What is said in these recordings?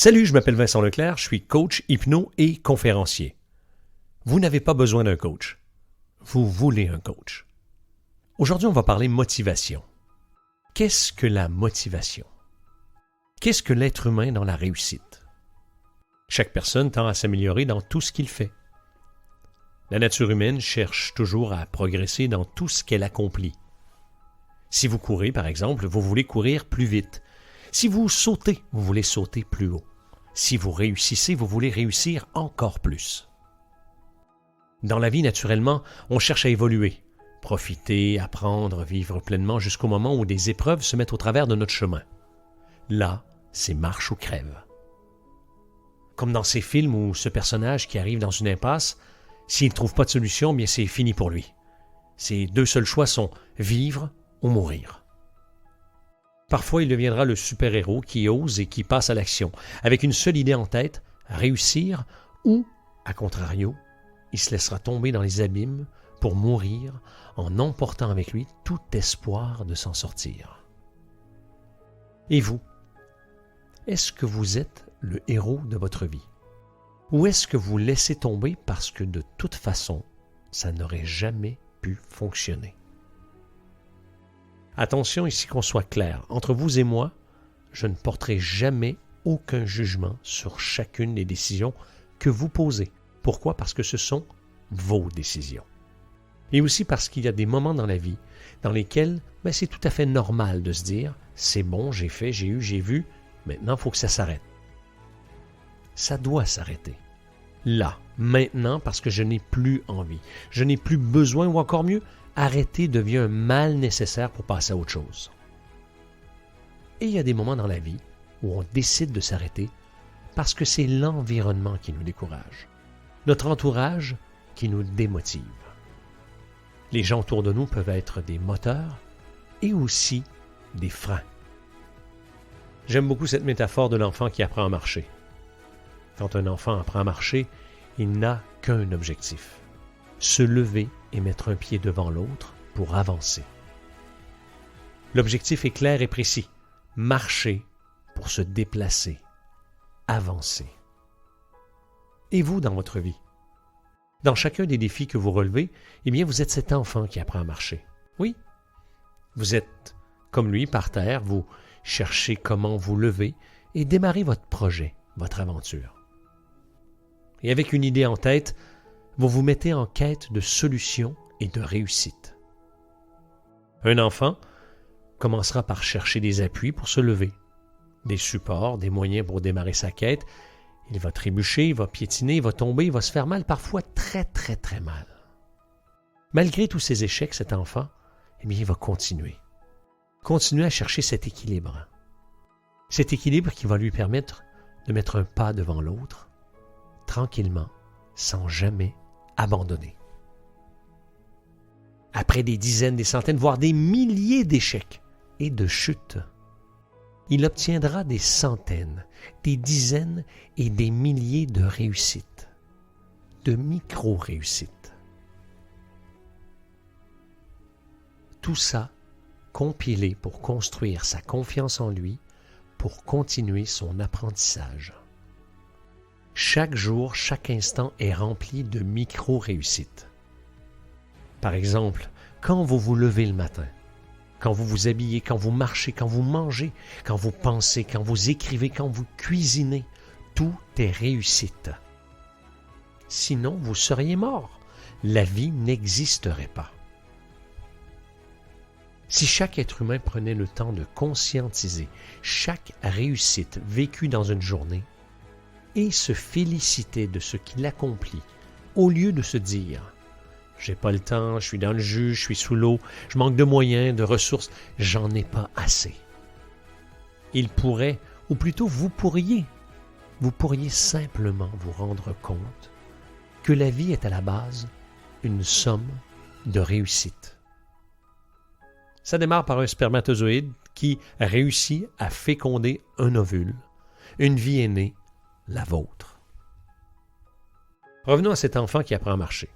Salut, je m'appelle Vincent Leclerc, je suis coach, hypno et conférencier. Vous n'avez pas besoin d'un coach. Vous voulez un coach. Aujourd'hui, on va parler motivation. Qu'est-ce que la motivation? Qu'est-ce que l'être humain dans la réussite? Chaque personne tend à s'améliorer dans tout ce qu'il fait. La nature humaine cherche toujours à progresser dans tout ce qu'elle accomplit. Si vous courez, par exemple, vous voulez courir plus vite. Si vous sautez, vous voulez sauter plus haut. Si vous réussissez, vous voulez réussir encore plus. Dans la vie, naturellement, on cherche à évoluer, profiter, apprendre, vivre pleinement jusqu'au moment où des épreuves se mettent au travers de notre chemin. Là, c'est marche ou crève. Comme dans ces films où ce personnage qui arrive dans une impasse, s'il ne trouve pas de solution, bien c'est fini pour lui. Ses deux seuls choix sont vivre ou mourir. Parfois, il deviendra le super-héros qui ose et qui passe à l'action, avec une seule idée en tête, réussir, ou, à contrario, il se laissera tomber dans les abîmes pour mourir en emportant avec lui tout espoir de s'en sortir. Et vous, est-ce que vous êtes le héros de votre vie? Ou est-ce que vous laissez tomber parce que de toute façon, ça n'aurait jamais pu fonctionner? Attention ici qu'on soit clair, entre vous et moi, je ne porterai jamais aucun jugement sur chacune des décisions que vous posez. Pourquoi? Parce que ce sont vos décisions. Et aussi parce qu'il y a des moments dans la vie dans lesquels c'est tout à fait normal de se dire « c'est bon, j'ai fait, j'ai eu, j'ai vu, maintenant il faut que ça s'arrête ». Ça doit s'arrêter. Là, maintenant, parce que je n'ai plus envie, je n'ai plus besoin ou encore mieux, arrêter devient un mal nécessaire pour passer à autre chose. Et il y a des moments dans la vie où on décide de s'arrêter parce que c'est l'environnement qui nous décourage, notre entourage qui nous démotive. Les gens autour de nous peuvent être des moteurs et aussi des freins. J'aime beaucoup cette métaphore de l'enfant qui apprend à marcher. Quand un enfant apprend à marcher, il n'a qu'un objectif, se lever et mettre un pied devant l'autre pour avancer. L'objectif est clair et précis, marcher pour se déplacer, avancer. Et vous, dans votre vie? Dans chacun des défis que vous relevez, vous êtes cet enfant qui apprend à marcher. Oui, vous êtes comme lui par terre, vous cherchez comment vous lever et démarrer votre projet, votre aventure. Et avec une idée en tête, vous vous mettez en quête de solutions et de réussite. Un enfant commencera par chercher des appuis pour se lever, des supports, des moyens pour démarrer sa quête. Il va trébucher, il va piétiner, il va tomber, il va se faire mal, parfois très très très mal. Malgré tous ces échecs, cet enfant, il va continuer à chercher cet équilibre. Cet équilibre qui va lui permettre de mettre un pas devant l'autre, tranquillement, sans jamais abandonner. Après des dizaines, des centaines, voire des milliers d'échecs et de chutes, il obtiendra des centaines, des dizaines et des milliers de réussites, de micro-réussites. Tout ça compilé pour construire sa confiance en lui, pour continuer son apprentissage. Chaque jour, chaque instant est rempli de micro-réussites. Par exemple, quand vous vous levez le matin, quand vous vous habillez, quand vous marchez, quand vous mangez, quand vous pensez, quand vous écrivez, quand vous cuisinez, tout est réussite. Sinon, vous seriez mort. La vie n'existerait pas. Si chaque être humain prenait le temps de conscientiser chaque réussite vécue dans une journée, et se féliciter de ce qu'il accomplit, au lieu de se dire « j'ai pas le temps, je suis dans le jus, je suis sous l'eau, je manque de moyens, de ressources, j'en ai pas assez ». Il pourrait, ou plutôt vous pourriez simplement vous rendre compte que la vie est à la base une somme de réussites. Ça démarre par un spermatozoïde qui réussit à féconder un ovule. Une vie est née, la vôtre. Revenons à cet enfant qui apprend à marcher.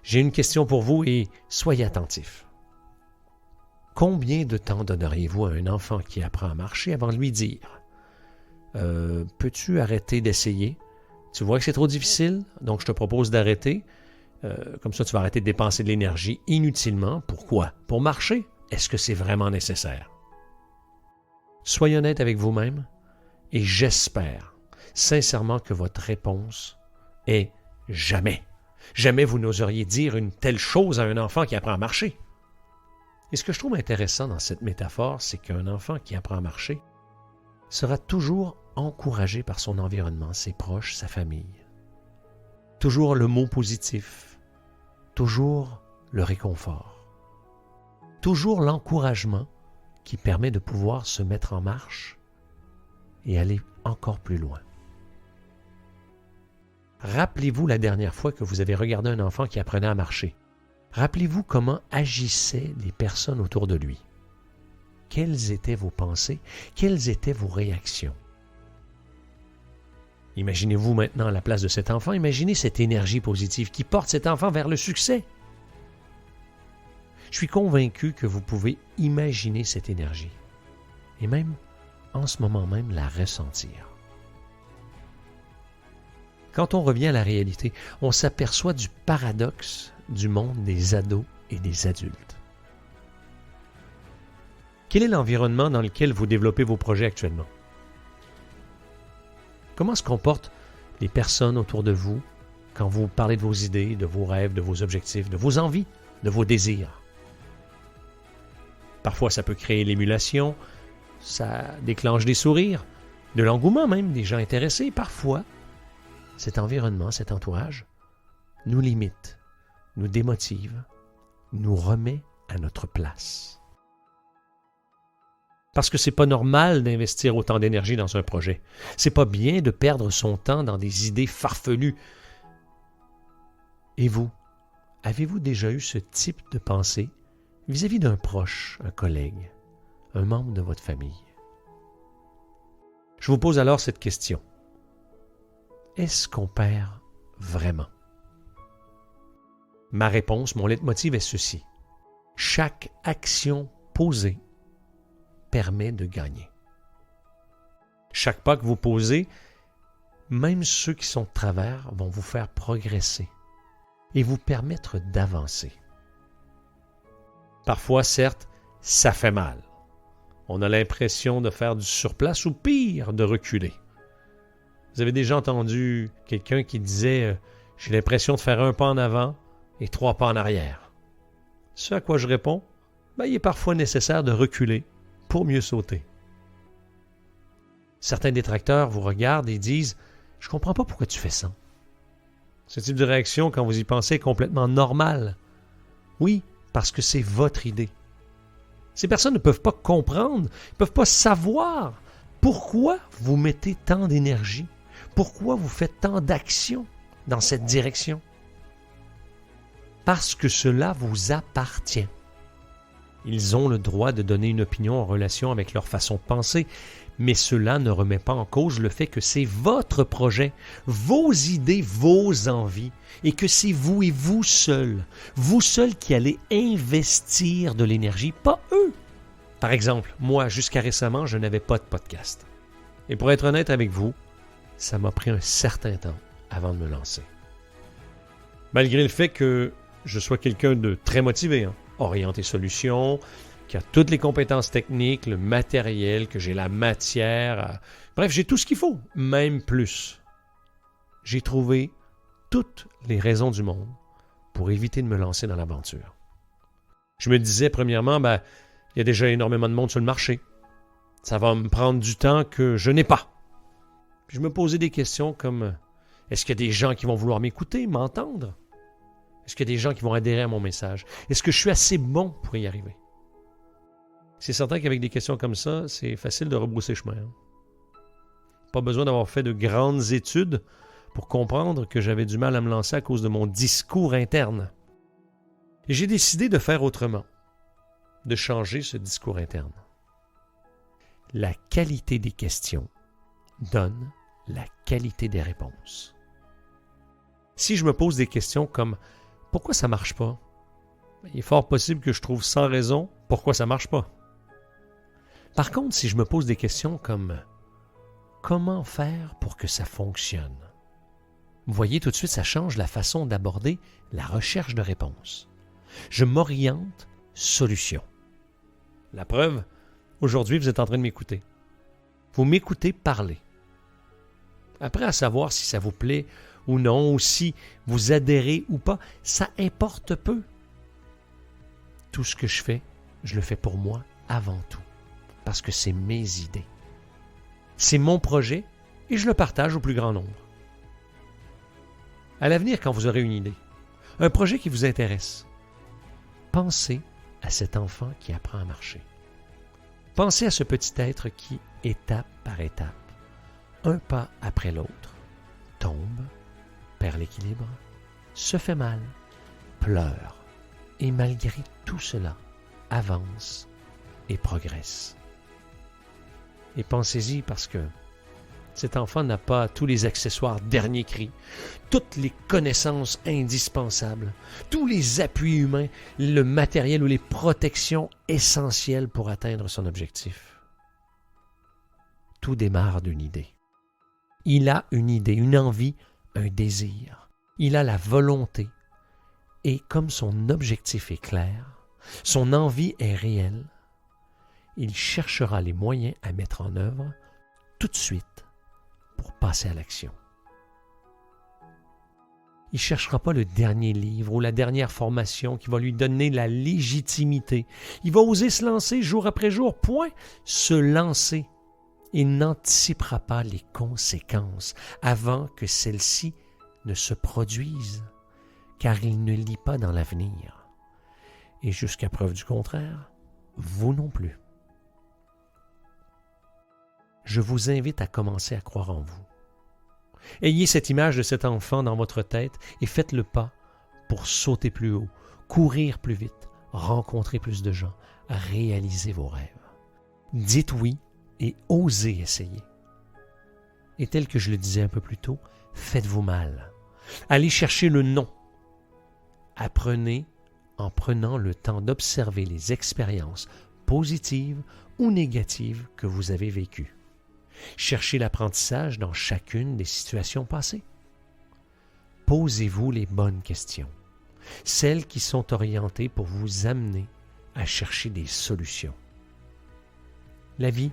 J'ai une question pour vous et soyez attentifs. Combien de temps donneriez-vous à un enfant qui apprend à marcher avant de lui dire Peux-tu arrêter d'essayer? Tu vois que c'est trop difficile, donc je te propose d'arrêter. Comme ça, tu vas arrêter de dépenser de l'énergie inutilement. Pourquoi? Pour marcher. Est-ce que c'est vraiment nécessaire? Soyez honnête avec vous-même et j'espère sincèrement que votre réponse est jamais. Jamais vous n'oseriez dire une telle chose à un enfant qui apprend à marcher. Et ce que je trouve intéressant dans cette métaphore, c'est qu'un enfant qui apprend à marcher sera toujours encouragé par son environnement, ses proches, sa famille. Toujours le mot positif, toujours le réconfort, toujours l'encouragement qui permet de pouvoir se mettre en marche et aller encore plus loin. Rappelez-vous la dernière fois que vous avez regardé un enfant qui apprenait à marcher. Rappelez-vous comment agissaient les personnes autour de lui. Quelles étaient vos pensées? Quelles étaient vos réactions? Imaginez-vous maintenant à la place de cet enfant, imaginez cette énergie positive qui porte cet enfant vers le succès. Je suis convaincu que vous pouvez imaginer cette énergie et même, en ce moment même, la ressentir. Quand on revient à la réalité, on s'aperçoit du paradoxe du monde des ados et des adultes. Quel est l'environnement dans lequel vous développez vos projets actuellement? Comment se comportent les personnes autour de vous quand vous parlez de vos idées, de vos rêves, de vos objectifs, de vos envies, de vos désirs? Parfois, ça peut créer l'émulation, ça déclenche des sourires, de l'engouement même, des gens intéressés. Parfois, cet environnement, cet entourage, nous limite, nous démotive, nous remet à notre place. Parce que c'est pas normal d'investir autant d'énergie dans un projet. C'est pas bien de perdre son temps dans des idées farfelues. Et vous, avez-vous déjà eu ce type de pensée vis-à-vis d'un proche, un collègue, un membre de votre famille? Je vous pose alors cette question. Est-ce qu'on perd vraiment? Ma réponse, mon leitmotiv est ceci. Chaque action posée permet de gagner. Chaque pas que vous posez, même ceux qui sont de travers, vont vous faire progresser et vous permettre d'avancer. Parfois, certes, ça fait mal. On a l'impression de faire du surplace ou pire, de reculer. Vous avez déjà entendu quelqu'un qui disait « J'ai l'impression de faire un pas en avant et 3 pas en arrière. » Ce à quoi je réponds, il est parfois nécessaire de reculer pour mieux sauter. Certains détracteurs vous regardent et disent « Je ne comprends pas pourquoi tu fais ça. » Ce type de réaction, quand vous y pensez, est complètement normal. Oui, parce que c'est votre idée. Ces personnes ne peuvent pas comprendre, ne peuvent pas savoir pourquoi vous mettez tant d'énergie, pourquoi vous faites tant d'actions dans cette direction. Parce que cela vous appartient. Ils ont le droit de donner une opinion en relation avec leur façon de penser, mais cela ne remet pas en cause le fait que c'est votre projet, vos idées, vos envies, et que c'est vous et vous seul qui allez investir de l'énergie, pas eux. Par exemple, moi, jusqu'à récemment, je n'avais pas de podcast. Et pour être honnête avec vous, ça m'a pris un certain temps avant de me lancer. Malgré le fait que je sois quelqu'un de très motivé, orienté solution, qui a toutes les compétences techniques, le matériel, que j'ai la matière. Bref, j'ai tout ce qu'il faut, même plus. J'ai trouvé toutes les raisons du monde pour éviter de me lancer dans l'aventure. Je me disais, premièrement, il y a déjà énormément de monde sur le marché. Ça va me prendre du temps que je n'ai pas. Puis je me posais des questions comme, est-ce qu'il y a des gens qui vont vouloir m'écouter, m'entendre? Est-ce qu'il y a des gens qui vont adhérer à mon message? Est-ce que je suis assez bon pour y arriver? C'est certain qu'avec des questions comme ça, c'est facile de rebrousser chemin. Pas besoin d'avoir fait de grandes études pour comprendre que j'avais du mal à me lancer à cause de mon discours interne. Et j'ai décidé de faire autrement, de changer ce discours interne. La qualité des questions donne la qualité des réponses. Si je me pose des questions comme « Pourquoi ça ne marche pas? » Il est fort possible que je trouve sans raison pourquoi ça ne marche pas. Par contre, si je me pose des questions comme comment faire pour que ça fonctionne? Vous voyez, tout de suite, ça change la façon d'aborder la recherche de réponses. Je m'oriente solution. La preuve, aujourd'hui, vous êtes en train de m'écouter. Vous m'écoutez parler. Après, à savoir si ça vous plaît ou non, ou si vous adhérez ou pas, ça importe peu. Tout ce que je fais, je le fais pour moi avant tout, parce que c'est mes idées. C'est mon projet et je le partage au plus grand nombre. À l'avenir, quand vous aurez une idée, un projet qui vous intéresse, pensez à cet enfant qui apprend à marcher. Pensez à ce petit être qui, étape par étape, un pas après l'autre, tombe, perd l'équilibre, se fait mal, pleure, et malgré tout cela, avance et progresse. Et pensez-y parce que cet enfant n'a pas tous les accessoires dernier cri, toutes les connaissances indispensables, tous les appuis humains, le matériel ou les protections essentielles pour atteindre son objectif. Tout démarre d'une idée. Il a une idée, une envie, un désir. Il a la volonté. Et comme son objectif est clair, son envie est réelle, il cherchera les moyens à mettre en œuvre tout de suite pour passer à l'action. Il ne cherchera pas le dernier livre ou la dernière formation qui va lui donner la légitimité. Il va oser se lancer jour après jour, point, se lancer. Il n'anticipera pas les conséquences avant que celles-ci ne se produisent, car il ne lit pas dans l'avenir. Et jusqu'à preuve du contraire, vous non plus. Je vous invite à commencer à croire en vous. Ayez cette image de cet enfant dans votre tête et faites le pas pour sauter plus haut, courir plus vite, rencontrer plus de gens, réaliser vos rêves. Dites oui et osez essayer. Et tel que je le disais un peu plus tôt, faites-vous mal. Allez chercher le non. Apprenez en prenant le temps d'observer les expériences positives ou négatives que vous avez vécues. Cherchez l'apprentissage dans chacune des situations passées. Posez-vous les bonnes questions, celles qui sont orientées pour vous amener à chercher des solutions. La vie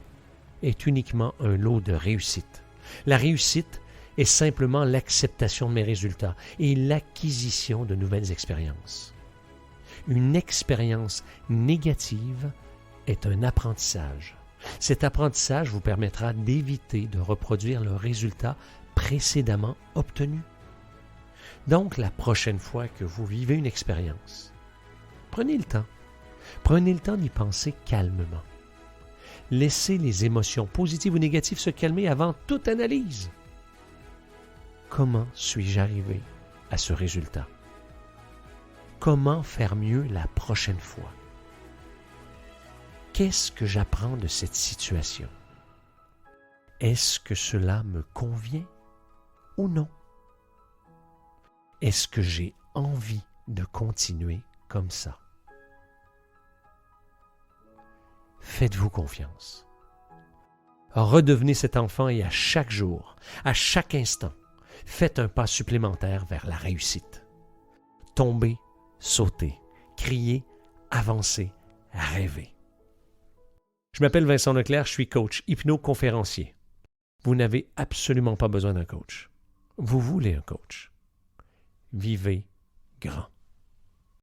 est uniquement un lot de réussite. La réussite est simplement l'acceptation de mes résultats et l'acquisition de nouvelles expériences. Une expérience négative est un apprentissage. Cet apprentissage vous permettra d'éviter de reproduire le résultat précédemment obtenu. Donc, la prochaine fois que vous vivez une expérience, prenez le temps. Prenez le temps d'y penser calmement. Laissez les émotions positives ou négatives se calmer avant toute analyse. Comment suis-je arrivé à ce résultat? Comment faire mieux la prochaine fois? Qu'est-ce que j'apprends de cette situation? Est-ce que cela me convient ou non? Est-ce que j'ai envie de continuer comme ça? Faites-vous confiance. Redevenez cet enfant et à chaque jour, à chaque instant, faites un pas supplémentaire vers la réussite. Tombez, sautez, criez, avancez, rêvez. Je m'appelle Vincent Leclerc, je suis coach hypno-conférencier. Vous n'avez absolument pas besoin d'un coach. Vous voulez un coach. Vivez grand.